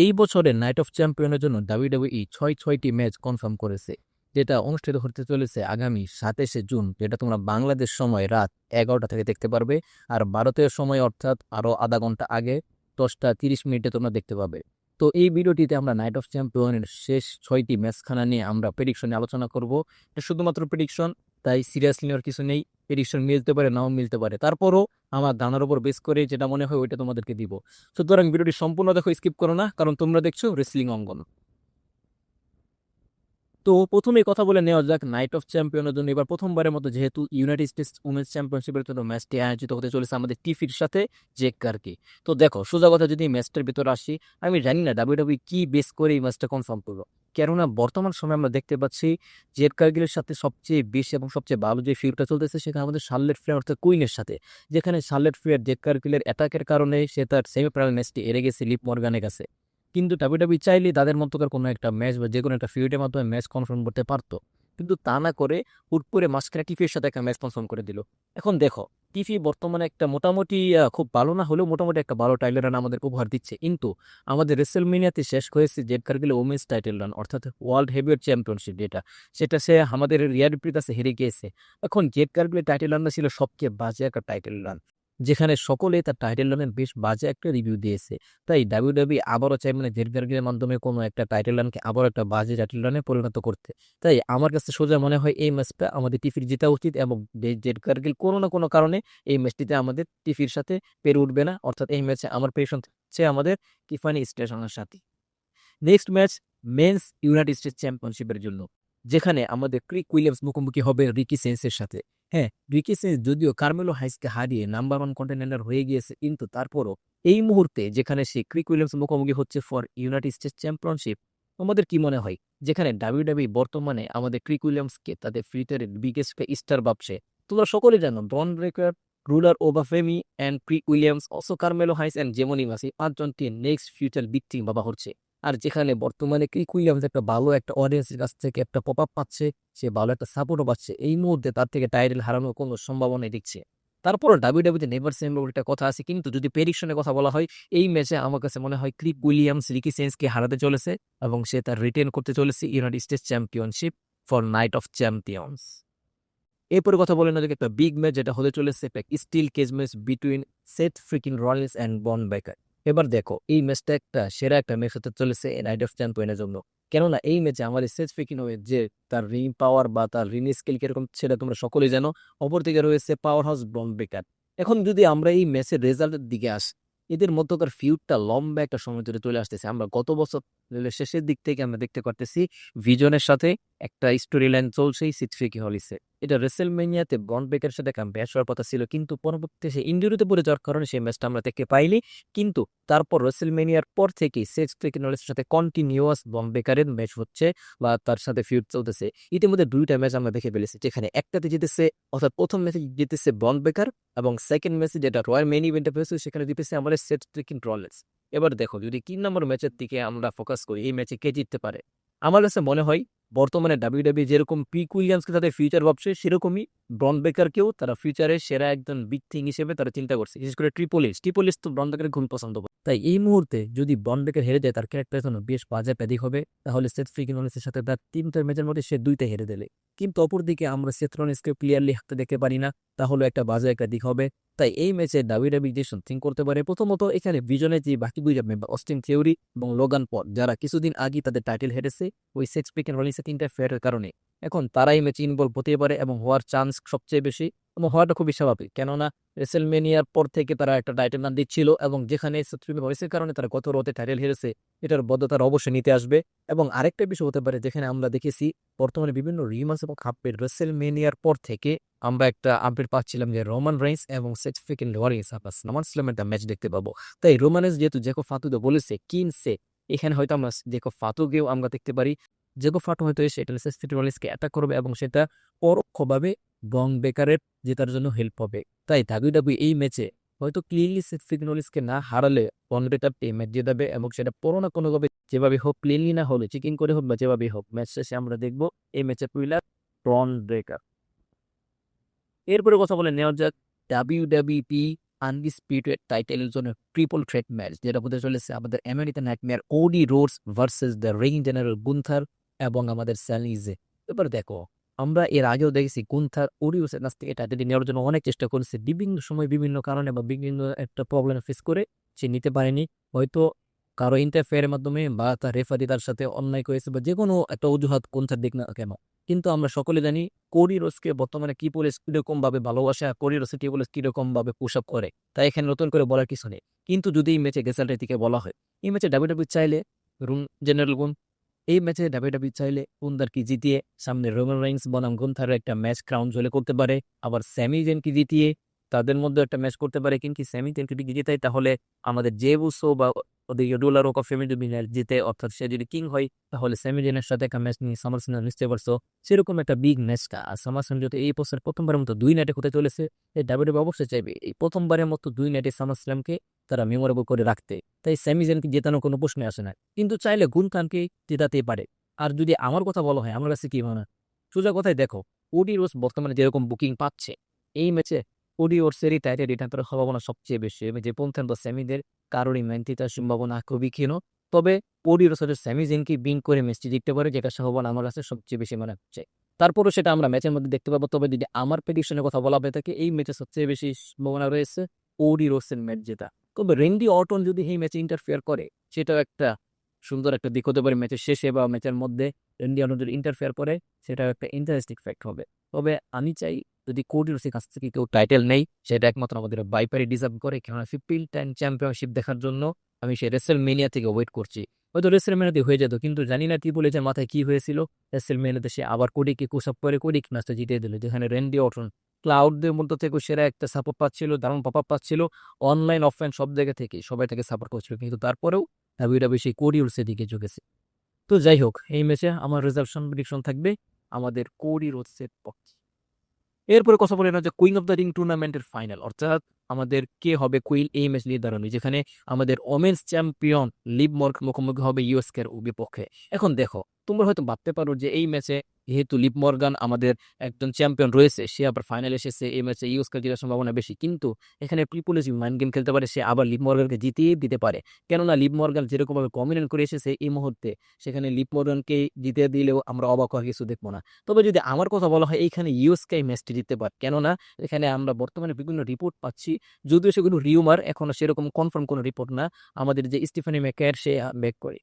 এই বছরের night of চ্যাম্পিয়নের জন্য ডাব্লিউডাব্লিউই ছয়টি ম্যাচ কনফার্ম করেছে, যেটা অনুষ্ঠিত হতে চলেছে আগামী 27শে জুন, যেটা তোমরা বাংলাদেশ সময় রাত 11টা থেকে দেখতে পারবে। আর ভারতীয় সময় অর্থাৎ আরো আধা ঘন্টা আগে 10টা 30 মিনিটে তোমরা দেখতে পাবে। তো এই ভিডিওটিতে আমরা নাইট অফ চ্যাম্পিয়নের শেষ 6টি ম্যাচখানা নিয়ে আমরা প্রেডিকশনে আলোচনা করব। এটা শুধুমাত্র প্রেডিকশন, তাই সিরিয়াসলি নেওয়ার কিছু নেই। প্রেডিকশন মিলতে পারে, নাও মিলতে পারে, তারপরও আমার ধারণার উপর বেস করে যেটা মনে হয় ওইটা তোমাদেরকে দিব। সুতরাং ভিডিওটি সম্পূর্ণ দেখো, স্কিপ করো না, কারণ তোমরা দেখছো রেসলিং অঙ্গন। তো প্রথমেই কথা বলে নেওয়া যাক নাইট অফ চ্যাম্পিয়নের জন্য এবার প্রথমবারের মতো যেহেতু ইউনাইটেড স্টেটস উমেন্স চ্যাম্পিয়নশিপের জন্য ম্যাচটি আয়োজিত হতে চলেছে আমাদের টিফির সাথে জেক কার্কি। তো দেখো, সোজা কথা যদি ম্যাচটার ভিতরে আসি, আমি জানি না ডাব্লিউডাব্লিউই কি বেস করে এই ম্যাচটা কনফার্ম করলো। কেননা বর্তমান সময়ে আমরা দেখতে পাচ্ছি জেড কার্গিলের সাথে সবচেয়ে বেশি এবং সবচেয়ে ভালো যে ফিউডটা চলতেছে সেখানে আমাদের শার্লেট ফ্লেয়ার অর্থাৎ কুইনের সাথে, যেখানে শার্লেট ফ্লেয়ার জেড কার্গিলের অ্যাটাকের কারণে সে তার সেমিফাইনাল ম্যাচটি হেরে গেছে লিভ মর্গানের কাছে। কিন্তু ডাব্লিউডাব্লিউই চাইলে তাদের মধ্যকার কোনো একটা ম্যাচ বা যে কোনো একটা ফিউডের মাধ্যমে ম্যাচ কনফার্ম করতে পারতো, কিন্তু তা না করে হুট করে মাঝখানে টিফির সাথে একটা ম্যাচ কনফার্ম করে দিল। এখন দেখো, টিফি বর্তমানে একটা মোটামুটি খুব ভালো না হলেও মোটামুটি একটা ভালো টাইটেল রান আমাদের উপহার দিচ্ছে, কিন্তু আমাদের রেসেলমেনিয়াতে শেষ হয়েছে Z Kargil women's title run অর্থাৎ ওয়ার্ল্ড হেভিওয়েট চ্যাম্পিয়নশিপ, সেটা সে আমাদের রিয়ার বিপরীত আছে হেরে গিয়েছে। এখন জেড কার্গিলের টাইটেল রানটা ছিল সবচেয়ে বাজে একটা টাইটেল রান, যেখানে সকলে তার টাইটেল রানের বেশ বাজে একটা রিভিউ দিয়েছে। তাই ডাব্লিউডাব্লিউই আবারও চাই মানে জেড কার্গিলের মাধ্যমে কোনো একটা টাইটেল রানকে আবার একটা বাজে টাইটেল রানে পরিণত করতে। তাই আমার কাছে সোজা মনে হয় এই ম্যাচটা আমাদের টিফির জেতা উচিত, এবং জেড কার্গিল কোনো না কোনো কারণে এই ম্যাচটিতে আমাদের টিফির সাথে পেরে উঠবে না, অর্থাৎ এই ম্যাচে আমার প্রেডিকশন হচ্ছে আমাদের টিফানি স্টেশনের সাথে। Next match men's United States চ্যাম্পিয়নশিপের জন্য, যেখানে আমাদের ক্রিক উইলিয়ামস মুখোমুখি হবে রিকি সেন্সের সাথে। হ্যাঁ, রিকি সেন্স যদিও কার্মেলো হাইসকে হারিয়ে নাম্বার 1 কন্টেন্ডার হয়ে গিয়েছে, কিন্তু তারপরও এই মুহূর্তে যেখানে সে ক্রিক উইলিয়ামস মুখোমুখি হচ্ছে ফর ইউনাইটেড স্টেটস চ্যাম্পিয়নশিপ, আমাদের কি মনে হয় যেখানে ডাব্লিউডাব্লিউই বর্তমানে আমাদের ক্রিক উইলিয়ামসকে তাদের ফিউচারের বিগেস্ট স্টার ভাবছে। তোমরা সকলে জানো ডন Breakker, ruler Oba Femi and Trick Williams, also Carmelo Hayes and জেমনি মাসি, 5জনকে নেক্সট ফিউচার বিগ টিম ভাবা হচ্ছে। আর যেখানে বর্তমানে ক্রিক উইলিয়ামস একটা ভালো একটা অডিয়েন্সের কাছ থেকে একটা পপ আপ পাচ্ছে, সে ভালো একটা সাপোর্টও পাচ্ছে, এই মুহূর্তে তার থেকে টাইটেল হারানোর কোনো সম্ভাবনাই দেখছে। তারপর ডাব্লিউডাব্লিউতে নেভার সেম একটা কথা আছে, কিন্তু যদি প্রেডিকশনের কথা বলা হয় এই ম্যাচে আমার কাছে মনে হয় ক্রিক উইলিয়ামস রিকি সেন্সকে হারাতে চলেছে এবং সে তার রিটেন করতে চলেছে United states championship for night of champions. এরপরে কথা বলে না যে একটা বিগ ম্যাচ যেটা হতে চলেছে একটা steel cage match between Seth freaking Rollins and Bron Breakker. এবার দেখো, এই ম্যাচটা একটা সেরা একটা ম্যাচ হতে চলেছে নাইট অফ চ্যাম্পিয়নের জন্য, কেননা এই ম্যাচে আমাদের সেথ ফ্রিকিং হয়ে যে তার রিং পাওয়ার বা তার রিং স্কিল কিরকম সেটা তোমরা সকলেই জানো। অপরদিকে রয়েছে পাওয়ার হাউস বন বেকার। এখন যদি আমরা এই ম্যাচের রেজাল্টের দিকে আসি, এদের মধ্যকার ফিউডটা লম্বা একটা সময় ধরে চলে আসতেছে। আমরা গত বছর শেষের দিক থেকে আমরা দেখতে পারতেছি ভিজনের সাথে একটা স্টোরি লাইন চলছেই সিথফিকি হলিসে। এটা রেসেলমেনিয়াতে বন বেকারের সাথে একটা ম্যাচ হওয়ার কথা ছিল, কিন্তু পরবর্তীতে সে ইনজুরিতে পড়ে যাওয়ার কারণে সেই ম্যাচটা আমরা দেখতে পাইনি। কিন্তু তারপর রেসেলমেনিয়ার পর থেকেই সিথফিকি হলিসের সাথে কন্টিনিউয়াস বন বেকারের ম্যাচ হচ্ছে বা তার সাথে ফিউড চলতেছে। ইতিমধ্যে 2টা ম্যাচ আমরা দেখে ফেলেছি, যেখানে একটাতে জিতেছে অর্থাৎ প্রথম ম্যাচে জিতেছে বন বেকার, এবং সেকেন্ড ম্যাচে যেটা রয়্যাল মেইন ইভেন্টে হয়েছে সেখানে জিতেছে আমাদের সিথফিকি রলিন্স। এবার দেখো, যদি 3 নম্বর ম্যাচের দিকে আমরা ফোকাস করি, এই ম্যাচে কে জিততে পারে? আমার কাছে মনে হয় বর্তমানে ডাব্লিউডাব্লিউ যেরকম ক্রিক উইলিয়ামসকে তাদের ফিউচার ভাবছে, সেরকমই ব্রন বেকারকেও তারা ফিউচারের সেরা একজন বিগ থিং হিসেবে তারা চিন্তা করছে। বিশেষ করে ট্রিপল এইচ তো ব্রন বেকারের খুবই পছন্দ করে। তাই এই মুহূর্তে যদি ব্রন বেকার হেরে যায়, তার ক্যারেক্টারের জন্য বেশ বাজে প্যাদিক হবে। তাহলে সেথ ফ্রিকিং রলিন্সের সাথে তার 3টা ম্যাচের মধ্যে সে 2টা হেরে দিলে, কিন্তু অপরদিকে আমরা সেথ রলিন্সকে ক্লিয়ারলি হাঁটতে দেখতে পারি না, তাহলে একটা বাজে একটা দিক হবে। তাই এই ম্যাচে ডাব্লিউডাব্লিউ যে থিঙ্ক করতে পারে, প্রথমত এখানে ভিজনের যে বাকি 2টা মেম্বার অস্টিন থিওরি এবং লোগান পল, যারা কিছুদিন আগে তাদের টাইটেল হেরেছে ওই সেথ ফ্রিকিং রলিন্সের 3টা ফেয়ারের কারণে, এখন তারাই ম্যাচে ইনভলভ হতে পারে এবং হওয়ার চান্স সবচেয়ে বেশি, এবং হওয়াটা খুবই স্বাভাবিক। কেননা রেসেলমেনিয়ার পর থেকে তারা একটা টাইটেল রান দিচ্ছিল, এবং যেখানে সেথ ফ্রিকিং রলিন্সের কারণে তারা গত রোতে টাইটেল হেরেছে, এটার বদলা তারা অবশ্যই নিতে আসবে। এবং আরেকটা বিষয় হতে পারে, যেখানে আমরা দেখেছি বর্তমানে বিভিন্ন রিমার্স এবং আপডেট রেসেলমেনিয়ার পর থেকে আমরা একটা আপডেট পাচ্ছিলাম যে রোমান রেইন্স এবং সেথ ফ্রিকিং রলিন্স আপনার সামারস্ল্যামে একটা ম্যাচ দেখতে পাবো। তাই রোমানেস যেহেতু জেকো ফাতুদো বলেছে কিনছে, এখানে হয়তো আমরা জেকো ফাতুকেও আমরা দেখতে পারি। জেকো ফাটু হয়তো এসে এটা সেথ ফ্রিকিং রলিন্সকে অ্যাটাক করবে, এবং সেটা পরোক্ষভাবে বং বেকারের জেতার জন্য হেল্প হবে। তাই ডাব্লিউডাব্লিউ এই ম্যাচে হয়তো ক্লিনলি সেথ ফ্রিকিং রলিন্সকে না হারালে বং বেকার এই ম্যাচ জিতে যাবে, এবং সেটা কোনো না কোনোভাবে যেভাবে হোক, ক্লিনলি না হলে চিকিং করে হোক বা যেভাবে হোক, ম্যাচ শেষে আমরা দেখবো এই ম্যাচের উইনার ব্রন ব্রেকার। এরপরে কথা বলে নেওয়া যাক ডাব্লিউডাব্লিউই আনডিসপিউটেড টাইটেলের জন্য ট্রিপল থ্রেট ম্যাচ, যেটা হতে চলেছে আমাদের American nightmare Cody Rhodes versus the ring general Gunther এবং আমাদের স্যালিজে। এবার দেখো, আমরা এর আগেও দেখেছি গুন্থার ওরিওসের কাছ থেকে টাইটেলটি নেওয়ার জন্য অনেক চেষ্টা করেছে, বিভিন্ন সময় বিভিন্ন কারণে বা বিভিন্ন একটা প্রবলেম ফেস করে সে নিতে পারেনি। হয়তো কারো ইন্টারফেয়ারের মাধ্যমে বা তার রেফারি তার সাথে অন্যায় করেছে বা যে কোনো একটা অজুহাত গুন্থার দিক না কেন, কিন্তু আমরা সকলে জানি কোডি রোডসকে বর্তমানে কি পুলিশ কিরকম ভাবে ভালোবাসে আর কোডি রোডসকে কি পুলিশ কিরকম ভাবে পুশ আপ করে, তাই এখানে নতুন করে বলার কিছু নেই। কিন্তু যদি এই ম্যাচে গেসাল্টের দিকে বলা হয়, এই ম্যাচে ডাব্লিউডাব্লিউ চাইলে রুন জেনারেল গুন, এই ম্যাচে ডাব্লিউডাব্লিউ চাইলে গুন্থারকে জিতিয়ে সামনে রোমান রেইন্স বনাম গুন্থারের একটা ম্যাচ ক্রাউন জুয়েলে করতে পারে, আবার স্যামি জেনকে জিতিয়ে তাদের মধ্যে একটা ম্যাচ করতে পারে। কিন্তু স্যামি জেনকে যদি জিতায় তাহলে আমাদের জে উসো বা ওদিকে ডোলার ওক অফ ফেমি যদি জিতে, অর্থাৎ সে যদি কিং হয়, তাহলে স্যামি জেনের সাথে একটা ম্যাচ নিয়ে সামারস্ল্যাম নিশ্চয় পারছো, সেরকম একটা বিগ ম্যাচটা। আর সামারস্ল্যাম যদি এই বছর প্রথমবারের মতো 2 নাইটে হতে চলেছে, এই ডাব্লিউডাব্লিউ অবশ্যই চাইবে এই প্রথমবারের মতো 2 নাইটে সামারস্ল্যামকে তারা মেমোরেবল করে রাখতে, তাই স্যামি জেনকে জেতানোর কোনো প্রশ্ন আসে না। কিন্তু চাইলে গুনখানকে জেতাতে পারে। আর যদি আমার কথা বলা হয়, আমার কাছে কি মনে হয়, সোজা কথায় দেখো, কোডি রোডস বর্তমানে যেরকম বুকিং পাচ্ছে, এই ম্যাচে কোডি রোডসেরই টাইটেল রিটার্ন করার সম্ভাবনা সবচেয়ে বেশি, যে পন্থেন বা স্যামিদের কারোরই ম্যান্টিতার সম্ভাবনা খুবই ক্ষীণ। তবে কোডি রোডসের স্যামি জেনকে বিন করে ম্যাচটি জিততে পারে, যেটা সম্ভাবনা আমার কাছে সবচেয়ে বেশি মনে হচ্ছে। তারপরও সেটা আমরা ম্যাচের মধ্যে দেখতে পাবো। তবে যদি আমার প্রেডিকশনের কথা বলা হয়ে থাকে, এই ম্যাচে সবচেয়ে বেশি সম্ভাবনা রয়েছে কোডি রোডসের ম্যাচ জেতা। তবে রেন্ডি অর্টন যদি এই ম্যাচে ইন্টারফেয়ার করে, সেটাও একটা সুন্দর একটা দিক হতে পারে ম্যাচের শেষে বা ম্যাচের মধ্যে। রেন্ডি অর্টন যদি ইন্টারফেয়ার করে, সেটাও একটা ইন্টারেস্টিং ফ্যাক্ট হবে। তবে আমি চাই যদি কোডি রোডসের কাছ থেকে কেউ টাইটেল নেই, সেটা একমাত্র আমাদের বাইপারি ডিজার্ভ করে, কেননা 15 টাইম চ্যাম্পিয়নশিপ দেখার জন্য আমি সেই রেসেল মেনিয়া থেকে ওয়েট করছি। হয়তো রেসেল মেনিয়াতে হয়ে যেত, কিন্তু জানি না কি বলেছে মাথায় কি হয়েছিল, রেসেল মেনিয়াতে সে আবার কোডিকে কুশাপ করে কোডিক ম্যাচটা জিতিয়ে দিল, যেখানে রেন্ডি অর্টন ক্লাউডদের মধ্যে থেকে সেরা একটা সাপোর্ট পাচ্ছিল, দারুণ পপ আপ পাচ্ছিল, অনলাইন অফলাইন সব জায়গা থেকে সবাই তাকে সাপোর্ট করছিল, কিন্তু তারপরেও ডাব্লিউডাব্লিউ সেই কোডি রোডসের দিকে ঝুঁকেছে। তো যাই হোক, এই ম্যাচে আমার রেজাল্ট প্রেডিকশন থাকবে আমাদের কোডি রোডসের পক্ষে। এরপরে কথা বলে না যে কুইন অফ দ্য রিং টুর্নামেন্টের ফাইনাল, অর্থাৎ আমাদের কে হবে কুইন, এই ম্যাচ নির্ধারণী, যেখানে আমাদের ওমেন্স চ্যাম্পিয়ন লিভ মর্গ মুখোমুখি হবে ইউএসকে এর বিপক্ষে। এখন দেখো, তোমরা হয়তো ভাবতে পারো যে এই ম্যাচে যেহেতু লিভ মর্গান আমাদের একজন চ্যাম্পিয়ন রয়েছে, সে আবার ফাইনাল এসেছে, এই ম্যাচে ইউএসকে জেতার সম্ভাবনা বেশি। কিন্তু এখানে ট্রিপল মাইন্ড গেম খেলতে পারে, সে আবার লিভ মর্গানকে জিতিয়ে দিতে পারে। কেননা লিভ মর্গান যেরকমভাবে ডমিনেট করে এসেছে এই মুহূর্তে, সেখানে লিভ মর্গানকে জিতে দিলেও আমরা অবাক হওয়ার কিছু দেখবো না। তবে যদি আমার কথা বলা হয়, এইখানে ইউএসকে এই ম্যাচটি জিততে পারে, কেননা এখানে আমরা বর্তমানে বিভিন্ন রিপোর্ট পাচ্ছি, যদিও সেগুলো রিউমার, এখনো সেরকম কনফার্ম কোনো রিপোর্ট না। আমাদের যে স্টিফানি ম্যাকওয়্যার সে ব্যাক করে,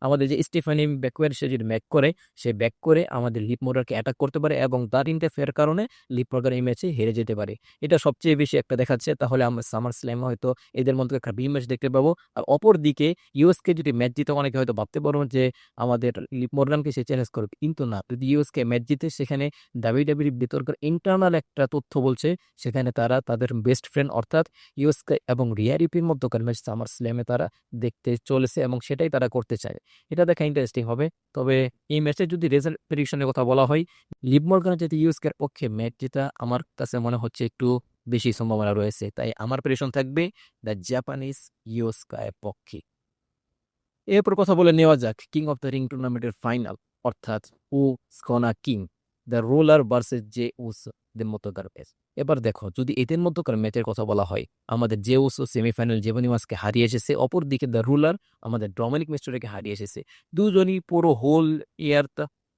আমাদের যে স্টিফানি ব্যাকওয়্যার সে যদি ব্যাক করে, সে ব্যাক করে আমাদের লিপ মোডারকে অ্যাটাক করতে পারে এবং তার ইন্টারফেয়ার কারণে লিপ মোডার এই ম্যাচে হেরে যেতে পারে। এটা সবচেয়ে বেশি একটা দেখাচ্ছে। তাহলে আমরা সামার স্ল্যামে হয়তো এদের মধ্যে একটা বি ম্যাচ দেখতে পাবো। আর অপর দিকে ইউএসকে যদি ম্যাচ জিতে, অনেকে হয়তো ভাবতে পারবো যে আমাদের লিপ মর্গানকে সে চ্যালেঞ্জ করবে, কিন্তু না। যদি ইউএসকে ম্যাচ জিতে, সেখানে ডাব্লিউডাব্লিউই ভিতরকার ইন্টারনাল একটা তথ্য বলছে, সেখানে তারা তাদের বেস্ট ফ্রেন্ড অর্থাৎ ইউএসকে এবং রিয়া রিপির মধ্যকার ম্যাচ সামার স্ল্যামে তারা দেখতে চলেছে এবং সেটাই তারা করতে চায়। এটা দেখা ইন্টারেস্টিং হবে। তবে এই ম্যাচের যদি রেজাল্ট প্রেডিকশনের কথা বলা হয়, লিভ মর্গান যদি ইউএসকের পক্ষে ম্যাচ জেতা আমার কাছে মনে হচ্ছে একটু বেশি সম্ভাবনা রয়েছে, তাই আমার প্রেডিকশন থাকবে দ্য জাপানিজ ইউএসকার পক্ষে। এরপর কথা বলে নেওয়া যাক কিং অফ দ্য রিং টুর্নামেন্টের ফাইনাল, অর্থাৎ ও স্কনা king the ruler versus Jey Uso দের মধ্যকার ম্যাচ। এবার দেখো, যদি এদের মধ্যকার ম্যাচের কথা বলা হয়, আমাদের জে উসো সেমিফাইনাল জেভনিমাসকে হারিয়ে এসেছে, অপরদিকে দ্য রুলার আমাদের ডমিনিক মিস্টেরিকে হারিয়ে এসেছে। দুজনই পুরো হোল ইয়ার,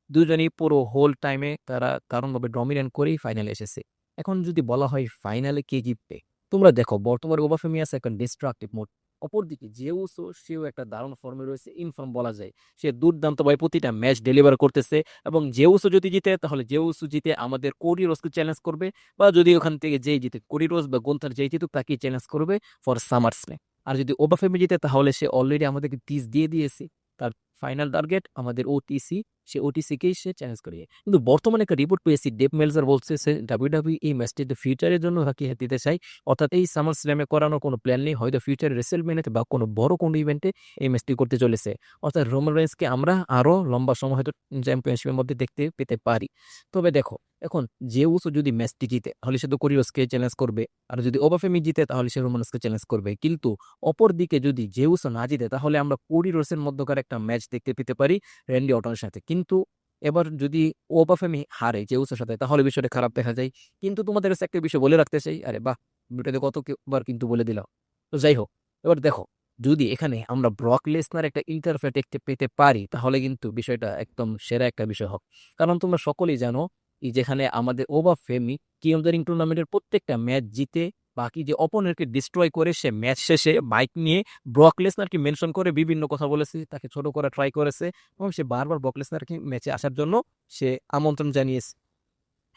দুজনই পুরো হোল টাইমে তারা দারুণভাবে ডমিনেট করেই ফাইনালে এসেছে। এখন যদি বলা হয় ফাইনালে কে জিতবে, তোমরা দেখো বর্তমানে ওবাফেমি আছে একটা ডিস্ট্রাকটিভ মোড, অপরদিকে জেউসো সেও একটা দারুণ ফর্মে রয়েছে, ইনফর্ম বলা যায়। সে দুর্দান্তভাবে প্রতিটা ম্যাচ ডেলিভার করতেছে এবং জেউসো যদি জিতে, তাহলে জেউসো জিতে আমাদের কোডি রোজকে চ্যালেঞ্জ করবে, বা যদি ওখান থেকে যেই জিতে কোডি রোজ বা গুন্থার যেই জিতুক তাকেই চ্যালেঞ্জ করবে ফর সামার স্ল্যাম। আর যদি ওবাফেমি জিতে, তাহলে সে অলরেডি আমাদেরকে টিজ দিয়ে দিয়েছে, তার ফাইনাল টার্গেট আমাদের ওটিসি, সে ওটিসিকেই সে চ্যালেঞ্জ করিয়ে। কিন্তু বর্তমানে একটা রিপোর্ট পেয়েছি, ডেভ মেলজার বলছে সে ডাব্লিউডাব্লিউই এই ম্যাচটিতে ফিউচারের জন্য তাকে দিতে চাই, অর্থাৎ এই সামার স্ল্যামে করানোর কোনো প্ল্যান নেই, হয়তো ফিউচারে রেসেলমেনিয়াতে বা কোনো বড় কোনো ইভেন্টে এই ম্যাচটি করতে চলেছে, অর্থাৎ রোমান রেইন্সকে আমরা আরও লম্বা সময় হয়তো চ্যাম্পিয়নশিপের মধ্যে দেখতে পেতে পারি। তবে দেখো, এখন জেউসো যদি ম্যাচটি জিতে, তাহলে সে তো কোরিওসকে চ্যালেঞ্জ করবে, আর যদি ওবাফেমি জিতে, তাহলে সে রোমানসকে চ্যালেঞ্জ করবে। কিন্তু অপর দিকে যদি জেউসো না জিতে, তাহলে আমরা কোডি রোডসের মধ্যকার একটা ম্যাচ দেখতে পেতে পারি র্যান্ডি অর্টনের সাথে। কিন্তু এবার যদি ওবাফেমি হারে জেউসের সাথে, তাহলে বিষয়টা খারাপ দেখা যায়। কিন্তু তোমাদের কাছে একটা বিষয় বলে রাখতে চাই, আরে বাহ, ভিডিওতে কতবার কিন্তু বলে দিলাম। তো যাই হোক, এবার দেখো যদি এখানে আমরা ব্রক লেসনার একটা ইন্টারফেস দেখতে পেতে পারি তাহলে কিন্তু বিষয়টা একদম সেরা একটা বিষয় হবে। কারণ তোমরা সকলেই জানো এই যেখানে আমাদের Oba Femi King of the Ring টুর্নামেন্টের প্রত্যেকটা ম্যাচ জিতে বাকি যে অপোনেন্টকে ডিস্ট্রয় করে সে ম্যাচ শেষে বাইক নিয়ে ব্রক লেসনারকে মেনশন করে বিভিন্ন কথা বলেছে, তাকে ছোট করা ট্রাই করেছে এবং সে বারবার ব্রক লেসনারকে ম্যাচে আসার জন্য সে আমন্ত্রণ জানিয়েছে।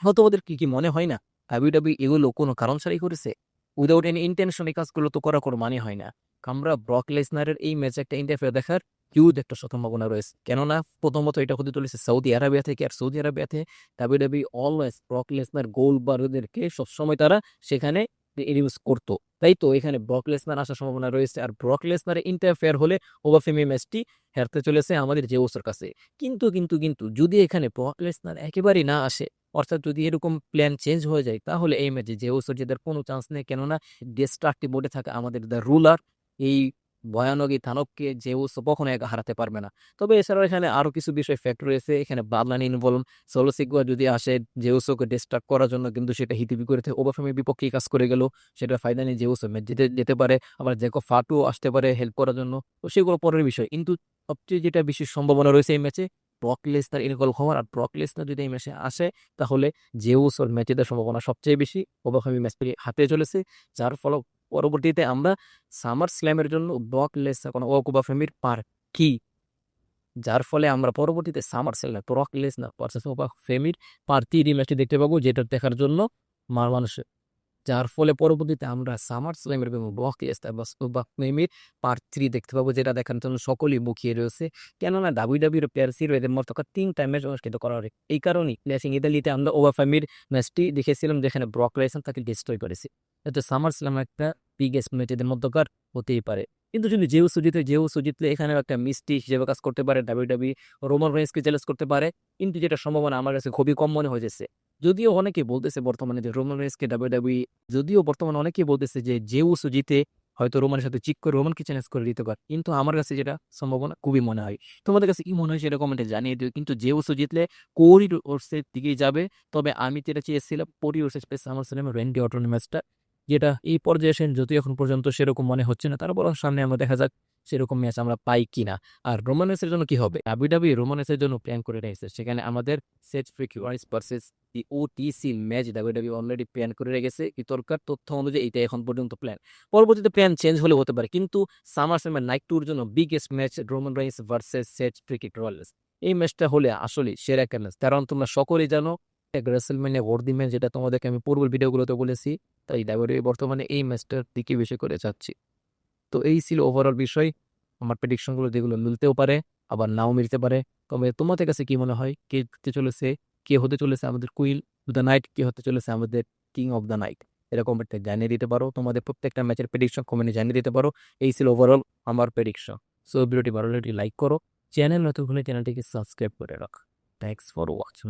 হয়তো ওদের কি মনে হয় না ডাব্লিউডাব্লিউ এগুলো কোনো কারণ ছাড়াই করেছে? উইদাউট এনি ইন্টেনশন এই কাজগুলো তো করা কোনো মানে হয় না। আমরা ব্রক লেসনারের এই ম্যাচে একটা ইন্টারফেয়ার দেখার হিউজ একটা সম্ভাবনা রয়েছে। কেননা প্রথমত এটা হতে চলেছে সৌদি আরবিয়া থেকে, আর সৌদি আরবিয়াতে ডাব্লিউডাব্লিউ অলওয়েজ ব্রক লেসনার গোলবারদেরকে সবসময় তারা সেখানে ইউজ করতো। তাই তো এখানে ব্রক লেসনার আসার সম্ভাবনা রয়েছে, আর ব্রক লেসনারের ইন্টারফেয়ার হলে ওভারফেমি ম্যাচটি হেরতে চলেছে আমাদের জেউসের কাছে। কিন্তু যদি এখানে ব্রক লেসনার একেবারেই না আসে, অর্থাৎ যদি এরকম প্ল্যান চেঞ্জ হয়ে যায় তাহলে এই ম্যাচে জেউসের জেতার কোনো চান্স নেই। কেননা ডিস্ট্রাকটিভ মোডে থাকা আমাদের দ্য রুলার এই ভয়ানক এই দানবকে জেউস কখনো একা হারাতে পারবে না। তবে এছাড়াও এখানে আরো কিছু বিষয় ফ্যাক্টর রয়েছে। এখানে বাদলানি ইনভলভ, সোলো সিগুয়া যদি আসে জেউসকে ডিস্ট্রাক্ট করার জন্য কিন্তু সেটা হিতে বিপরীতে ওভারফেমের বিপক্ষেই কাজ করে গেল। সেটা ফায়দা নেই, জেউস ম্যাচ জিতে যেতে পারে, আবার জেকো ফাটুও আসতে পারে হেল্প করার জন্য। তো সেগুলো পরের বিষয়, কিন্তু সবচেয়ে যেটা বেশি সম্ভাবনা রয়েছে এই ম্যাচে ব্রক লেসনার ইনভলভ হওয়ার। আর ব্রক লেসনার যদি এই ম্যাচে আসে তাহলে জেউস ওর ম্যাচে দেওয়ার সম্ভাবনা সবচেয়ে বেশি। ওভারফেমি ম্যাচটি হাতে চলেছে, যার ফলে পরবর্তীতে আমরা সামার স্ল্যামের জন্য ব্রক লেসনার কোনো ওভারফেমির পার কি, যার ফলে আমরা পরবর্তীতে SummerSlam Brock Lesnar versus ওভারফেমির পার 3 ম্যাচটি দেখতে পাবো, যেটা দেখার জন্য মানুষের, যার ফলে পরবর্তীতে আমরা সামার স্ল্যামের এবং ব্রক লেসনার বা ফেমির পার্ট 3 দেখতে পাবো, যেটা দেখার জন্য সকলেই মুখিয়ে রয়েছে। কেননা ডাব্লিউডাব্লিউর প্লেয়ার এদের মতো 3টা ম্যাচ অনুষ্ঠিত করা হবে। এই কারণেই ক্ল্যাশিং ইতালিতে আমরা ওভারফেমির ম্যাচটি দেখেছিলাম যেখানে ব্রক লেসনার তাকে ডিস্ট্রয় করেছে। এটা সামার স্ল্যাম একটা বিগেস্ট ম্যাচ এদের মধ্যকার হতেই পারে। কিন্তু যদি জেউসও জিতলে এখানেও একটা মিস্টি হিসেবে কাজ করতে পারে, ডাব্লিউডাব্লিউ রোমান রেইন্সকে চ্যালেঞ্জ করতে পারে। কিন্তু যেটা সম্ভাবনা আমার কাছে খুবই কম মনে হয়েছে। যদিও অনেকে বলতেছে বর্তমানে যে রোমান রেইন্সকে ডাব্লিউডাব্লিউ, যদিও বর্তমানে অনেকেই বলতেছে যে জেউসও জিতে হয়তো রোমানের সাথে চিক করে রোমানকে চ্যালেঞ্জ করে দিতে পারে, কিন্তু আমার কাছে যেটা সম্ভাবনা খুবই মনে হয়। তোমাদের কাছে কি মনে হয় সেটা কমেন্টে জানিয়ে দিও। কিন্তু জেউসও জিতলে কোরি রোডসের দিকেই যাবে। তবে আমি যেটা চেয়েছিলাম কোরি রোডসের স্পেস আমার সিনেমা র্যান্ডি অর্টন ম্যাচটা, যেটা এই পর্যায়ে এসে যদি এখন পর্যন্ত সেরকম মনে হচ্ছে না, তারপর সামনে আমরা দেখা যাক সেরকম ম্যাচ আমরা পাই কিনা। আর রোমানেসের জন্য কি হবে, ডাব্লিউডাব্লিউ রোমানেসের জন্য প্ল্যান করে রেখেছে। সেখানে আমাদের সেট ফ্রিক রাইস ভার্সেস দি OTC match WWE already plan করে রেখেছে। বিতর্কার তথ্য অনুযায়ী এটা এখন পর্যন্ত প্ল্যান। পরবর্তীতে প্ল্যান চেঞ্জ হলে হতে পারে, কিন্তু সামার স্ল্যামের নাইট টুর জন্য biggest match Roman রাইন্স versus set freak Royals, এই ম্যাচটা হলে আসলে সেরা একটা ম্যাচ। কারণ তোমরা সকলেই জানো রেসলম্যানিয়া ওয়ার্দি ম্যাচ, যেটা তোমাদেরকে আমি পূর্বের ভিডিওগুলোতে বলেছি। তাই ডাব্লিউডাব্লিউ বর্তমানে এই ম্যাচটার দিকে বেশি করে যাচ্ছি। তো এই ছিল ওভারঅল বিষয়। আমার প্রেডিকশনগুলো যেগুলো মিলতেও পারে আবার নাও মিলতে পারে। তবে তোমাদের কাছে কি মনে হয় কে জিততে চলেছে, কে হতে চলেছে আমাদের কুইন অফ দ্য নাইট, কে হতে চলেছে আমাদের কিং অফ দ্য নাইট? এটা কমেন্টে জানিয়ে দিতে পারো। তোমাদের প্রত্যেকটা ম্যাচের প্রেডিকশন কমেন্টে জানিয়ে দিতে পারো। এই ছিল ওভারঅল আমার প্রেডিকশন। সো ভিডিওটি ভালো লাগলে লাইক করো, চ্যানেল নতুন হলে চ্যানেলটিকে সাবস্ক্রাইব করে রাখো। Thanks for watching.